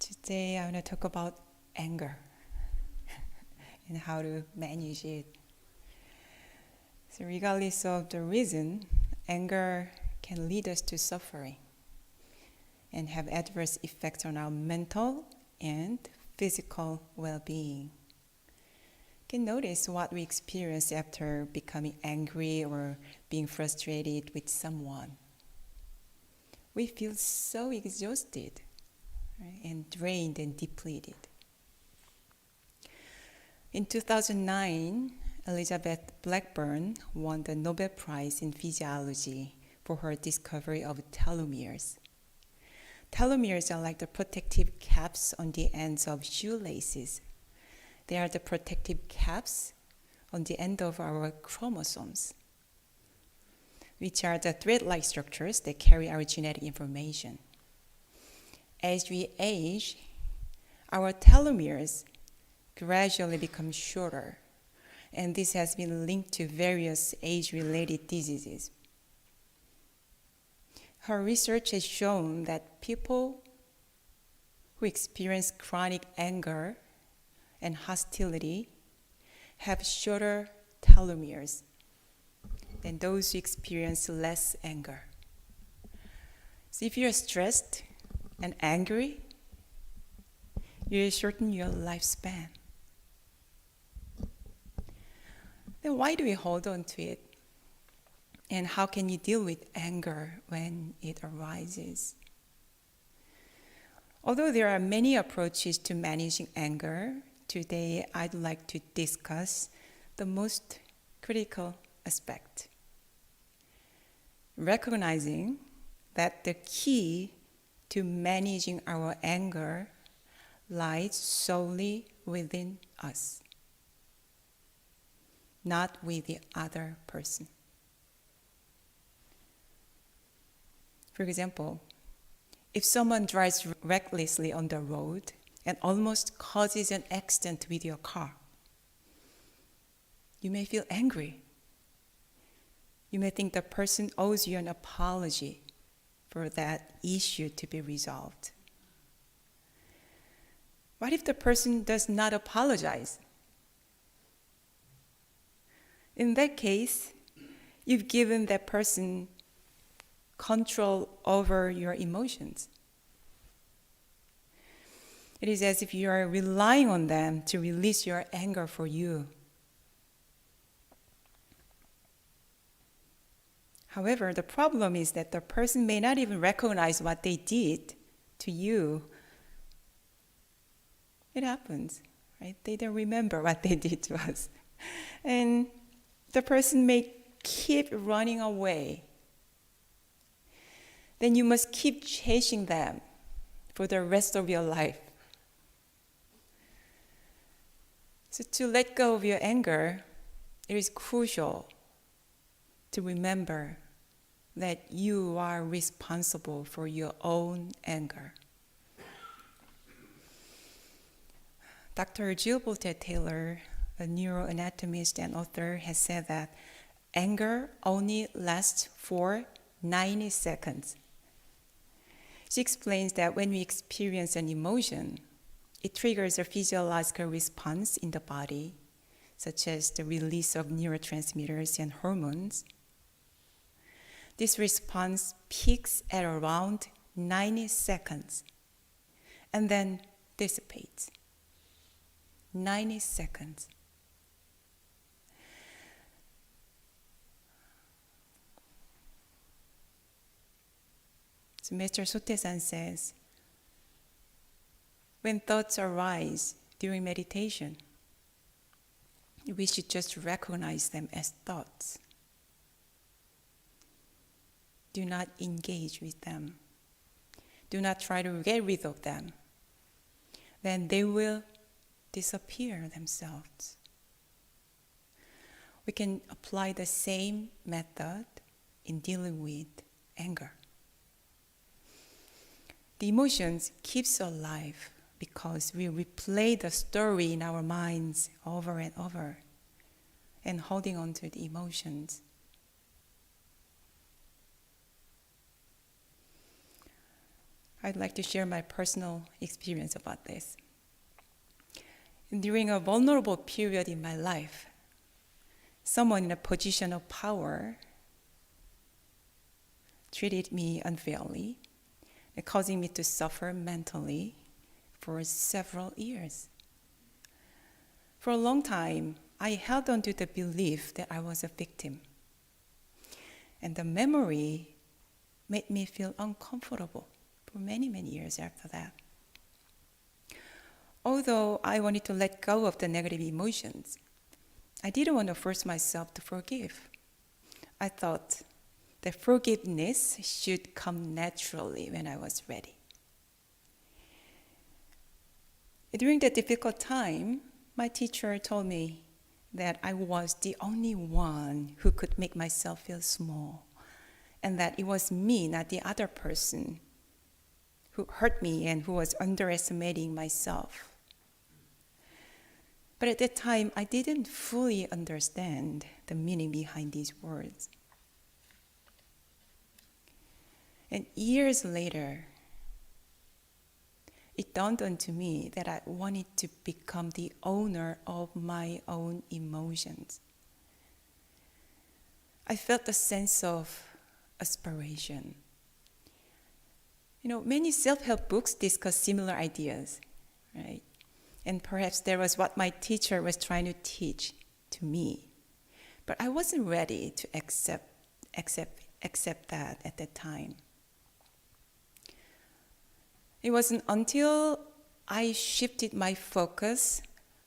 Today I want to talk about anger and how to manage it. So regardless of the reason, anger can lead us to suffering and have adverse effects on our mental and physical well-being. You can notice what we experience after becoming angry or being frustrated with someone. We feel so exhausted, right, and drained and depleted. In 2009, Elizabeth Blackburn won the Nobel Prize in Physiology for her discovery of telomeres. Telomeres are like the protective caps on the ends of shoelaces. They are the protective caps on the end of our chromosomes, which are the thread-like structures that carry our genetic information. As we age, our telomeres gradually become shorter, and this has been linked to various age-related diseases. Her research has shown that people who experience chronic anger and hostility have shorter telomeres than those who experience less anger. So if you're stressed and angry, you shorten your lifespan. Then why do we hold on to it? And how can you deal with anger when it arises? Although there are many approaches to managing anger, today I'd like to discuss the most critical aspect. Recognizing that the key to managing our anger lies solely within us, not with the other person. For example, if someone drives recklessly on the road and almost causes an accident with your car, you may feel angry. You may think the person owes you an apology for that issue to be resolved. What if the person does not apologize? In that case, you've given that person control over your emotions. It is as if you are relying on them to release your anger for you. However, the problem is that the person may not even recognize what they did to you. It happens, right? They don't remember what they did to us. And the person may keep running away. Then you must keep chasing them for the rest of your life. So to let go of your anger, it is crucial to remember that you are responsible for your own anger. Dr. Jieun Taylor, a neuroanatomist and author, has said that anger only lasts for 90 seconds. She explains that when we experience an emotion, it triggers a physiological response in the body, such as the release of neurotransmitters and hormones. This response peaks at around 90 seconds and then dissipates. 90 seconds. So Mr. Sote-san says, when thoughts arise during meditation, we should just recognize them as thoughts. Do not engage with them. Do not try to get rid of them. Then they will disappear themselves. We can apply the same method in dealing with anger. The emotions keeps alive because we replay the story in our minds over and over and holding on to the emotions. I'd like to share my personal experience about this. During a vulnerable period in my life, someone in a position of power treated me unfairly, causing me to suffer mentally for several years. For a long time, I held on to the belief that I was a victim. And the memory made me feel uncomfortable for many, many years after that. Although I wanted to let go of the negative emotions, I didn't want to force myself to forgive. I thought that forgiveness should come naturally when I was ready. During that difficult time, my teacher told me that I was the only one who could make myself feel small, and that it was me, not the other person, who hurt me and who was underestimating myself. But at that time, I didn't fully understand the meaning behind these words. And years later, it dawned on me that I wanted to become the owner of my own emotions. I felt a sense of aspiration. Many self-help books discuss similar ideas, right? And perhaps that was what my teacher was trying to teach to me. But I wasn't ready to accept that at that time. It wasn't until I shifted my focus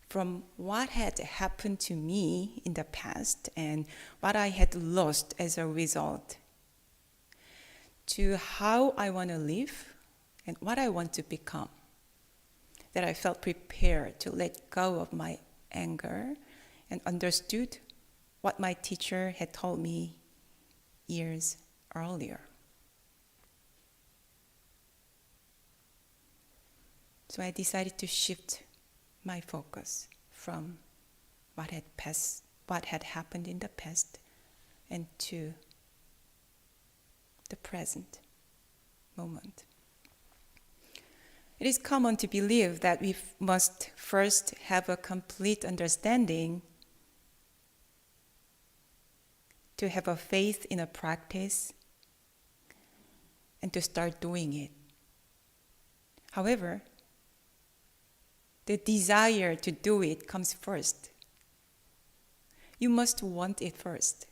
from what had happened to me in the past and what I had lost as a result to how I want to live and what I want to become, that I felt prepared to let go of my anger and understood what my teacher had told me years earlier. So I decided to shift my focus from what had happened in the past, and to the present moment. It is common to believe that we must first have a complete understanding to have a faith in a practice and to start doing it. However, the desire to do it comes first. You must want it first,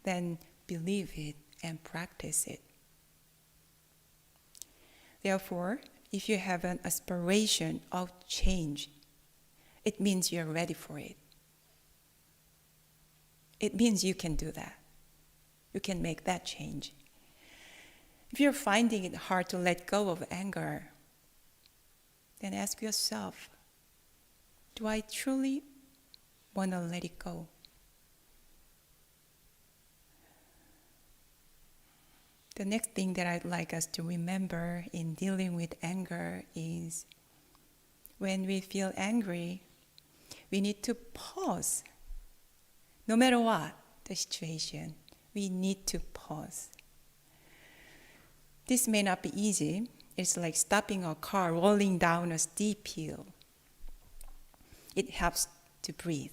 then believe it and practice it. Therefore, if you have an aspiration of change, it means you're ready for it. It means you can do that. You can make that change. If you're finding it hard to let go of anger, then ask yourself, do I truly want to let it go? The next thing that I'd like us to remember in dealing with anger is when we feel angry, we need to pause. No matter what the situation, we need to pause. This may not be easy. It's like stopping a car rolling down a steep hill. It helps to breathe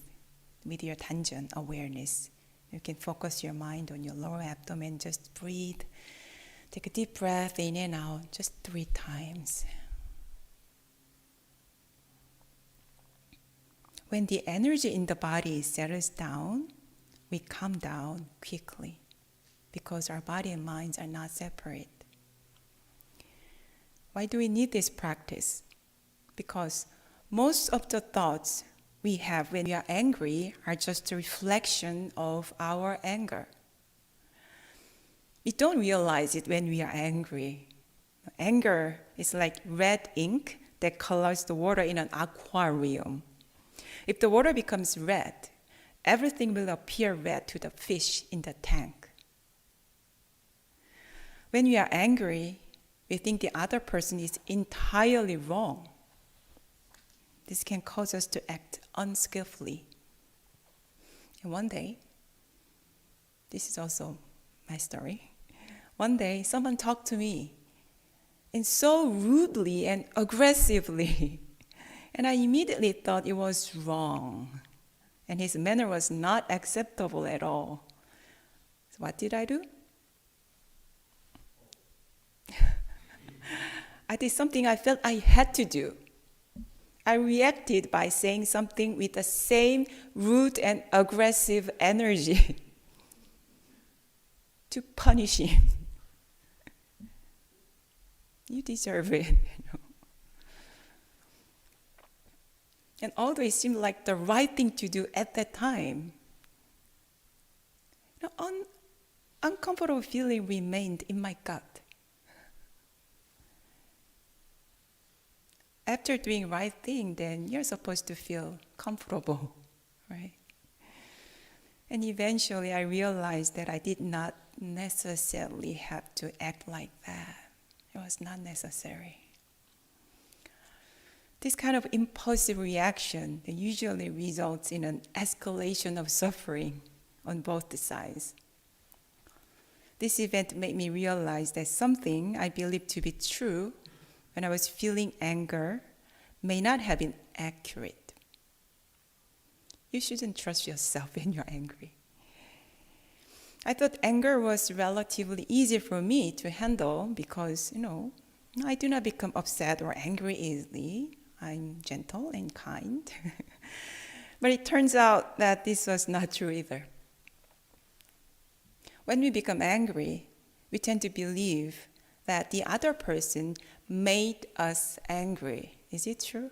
with your Danjeon awareness. You can focus your mind on your lower abdomen, just breathe. Take a deep breath in and out, just 3 times. When the energy in the body settles down, we calm down quickly because our body and minds are not separate. Why do we need this practice? Because most of the thoughts we have when we are angry are just a reflection of our anger. We don't realize it when we are angry. Anger is like red ink that colors the water in an aquarium. If the water becomes red, everything will appear red to the fish in the tank. When we are angry, we think the other person is entirely wrong. This can cause us to act unskillfully. And one day, this is also my story. One day, someone talked to me and so rudely and aggressively. And I immediately thought it was wrong. And his manner was not acceptable at all. So what did I do? I did something I felt I had to do. I reacted by saying something with the same rude and aggressive energy to punish him. You deserve it. And although it seemed like the right thing to do at that time, uncomfortable feeling remained in my gut. After doing right thing, then you're supposed to feel comfortable, right? And eventually I realized that I did not necessarily have to act like that. It was not necessary. This kind of impulsive reaction usually results in an escalation of suffering on both sides. This event made me realize that something I believed to be true when I was feeling anger may not have been accurate. You shouldn't trust yourself when you're angry. I thought anger was relatively easy for me to handle because, I do not become upset or angry easily. I'm gentle and kind. But it turns out that this was not true either. When we become angry, we tend to believe that the other person made us angry. Is it true?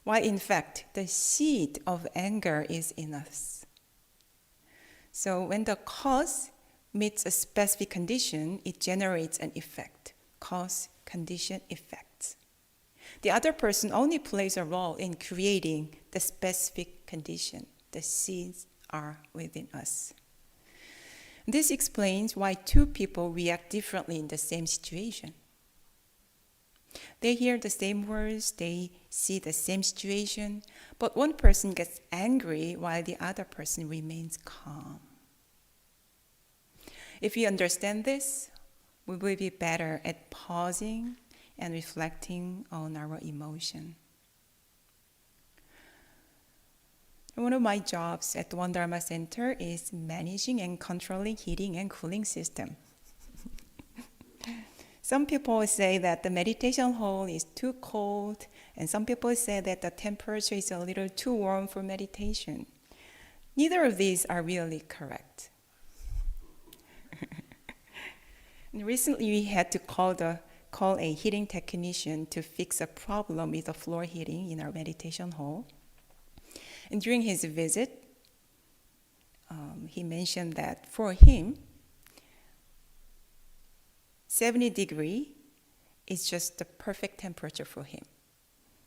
While in fact, the seed of anger is in us. So when the cause meets a specific condition, it generates an effect. Cause, condition, effects. The other person only plays a role in creating the specific condition. The seeds are within us. This explains why two people react differently in the same situation. They hear the same words, they see the same situation, but one person gets angry while the other person remains calm. If we understand this, we will be better at pausing and reflecting on our emotion. One of my jobs at the One Dharma Center is managing and controlling heating and cooling system. Some people say that the meditation hall is too cold, and some people say that the temperature is a little too warm for meditation. Neither of these are really correct. And recently we had to call a heating technician to fix a problem with the floor heating in our meditation hall. And during his visit, he mentioned that for him, 70 degrees is just the perfect temperature for him.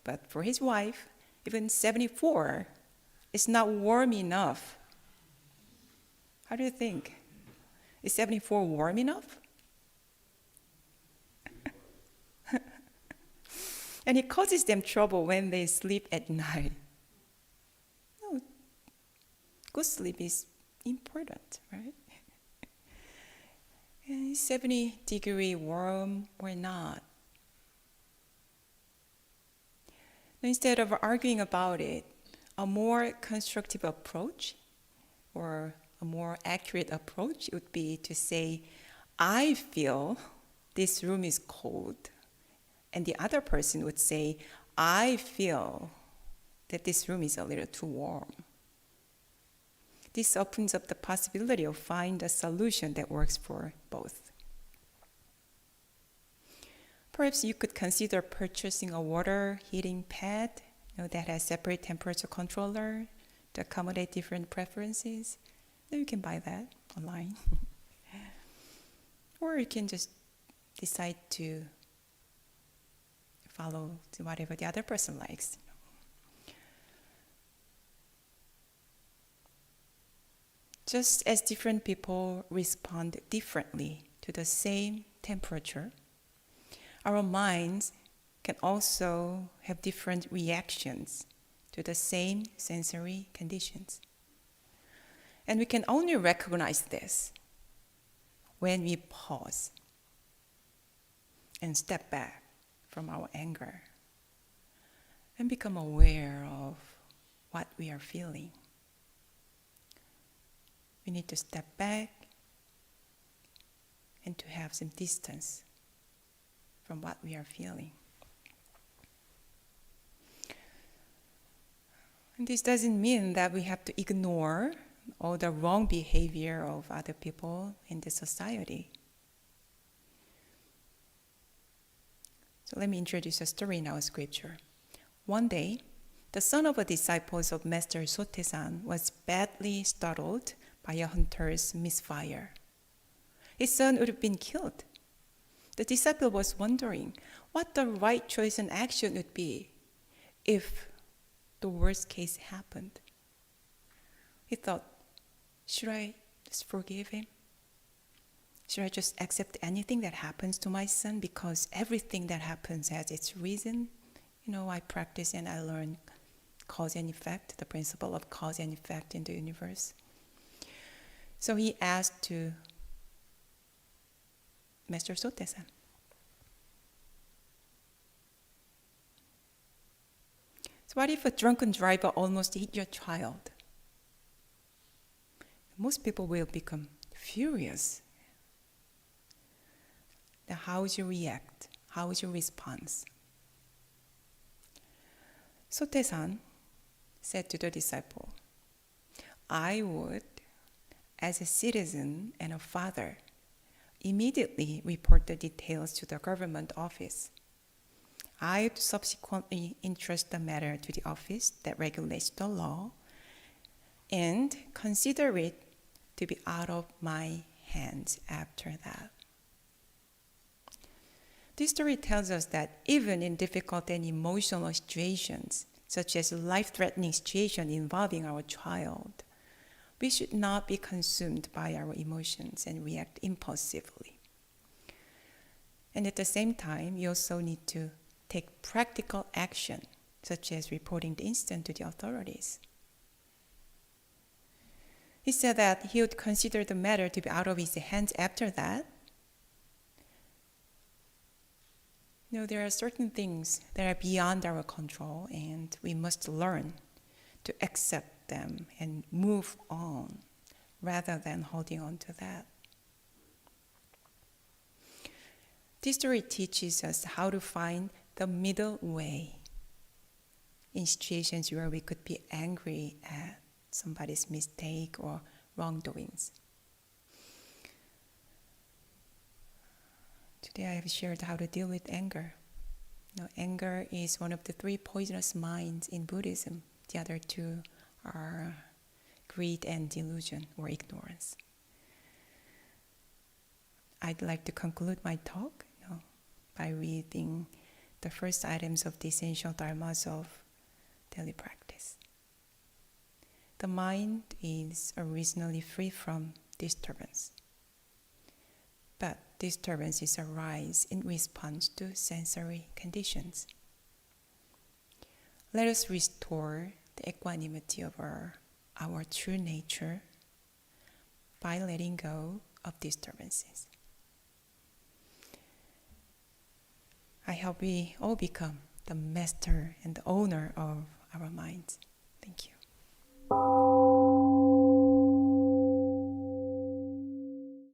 But for his wife, even 74 is not warm enough. How do you think? Is 74 warm enough? And it causes them trouble when they sleep at night. No, good sleep is important, right? 70 degree warm or not. Instead of arguing about it, a more constructive approach or a more accurate approach would be to say, I feel this room is cold. And the other person would say, I feel that this room is a little too warm. This opens up the possibility of finding a solution that works for both. Perhaps you could consider purchasing a water heating pad that has separate temperature controller to accommodate different preferences. You can buy that online. Or you can just decide to follow whatever the other person likes. Just as different people respond differently to the same temperature, our minds can also have different reactions to the same sensory conditions. And we can only recognize this when we pause. and step back from our anger and become aware of what we are feeling. We need to step back and to have some distance from what we are feeling. And this doesn't mean that we have to ignore all the wrong behavior of other people in the society. So let me introduce a story in our scripture. One day, the son of a disciple of Master Sote-san was badly startled by a hunter's misfire. His son would have been killed. The disciple was wondering what the right choice and action would be if the worst case happened. He thought, should I just forgive him? Should I just accept anything that happens to my son because everything that happens has its reason? I practice and I learn cause and effect, the principle of cause and effect in the universe. So he asked to Master Sote-san, so what if a drunken driver almost hit your child? Most people will become furious. Now, how would you react? How would you respond? Sote-san said to the disciple, I would, as a citizen and a father, immediately report the details to the government office. I would subsequently entrust the matter to the office that regulates the law and consider it to be out of my hands after that. This story tells us that even in difficult and emotional situations, such as a life-threatening situation involving our child, we should not be consumed by our emotions and react impulsively. And at the same time, we also need to take practical action, such as reporting the incident to the authorities. He said that he would consider the matter to be out of his hands after that. There are certain things that are beyond our control, and we must learn to accept them and move on rather than holding on to that. This story teaches us how to find the middle way in situations where we could be angry at somebody's mistake or wrongdoings. Today I have shared how to deal with anger. Anger is one of the 3 poisonous minds in Buddhism. The other 2 are greed and delusion or ignorance. I'd like to conclude my talk by reading the first items of the essential dharmas of daily practice. The mind is originally free from disturbance, but disturbances arise in response to sensory conditions. Let us restore the equanimity of our true nature by letting go of disturbances. I hope we all become the master and the owner of our minds. Thank you.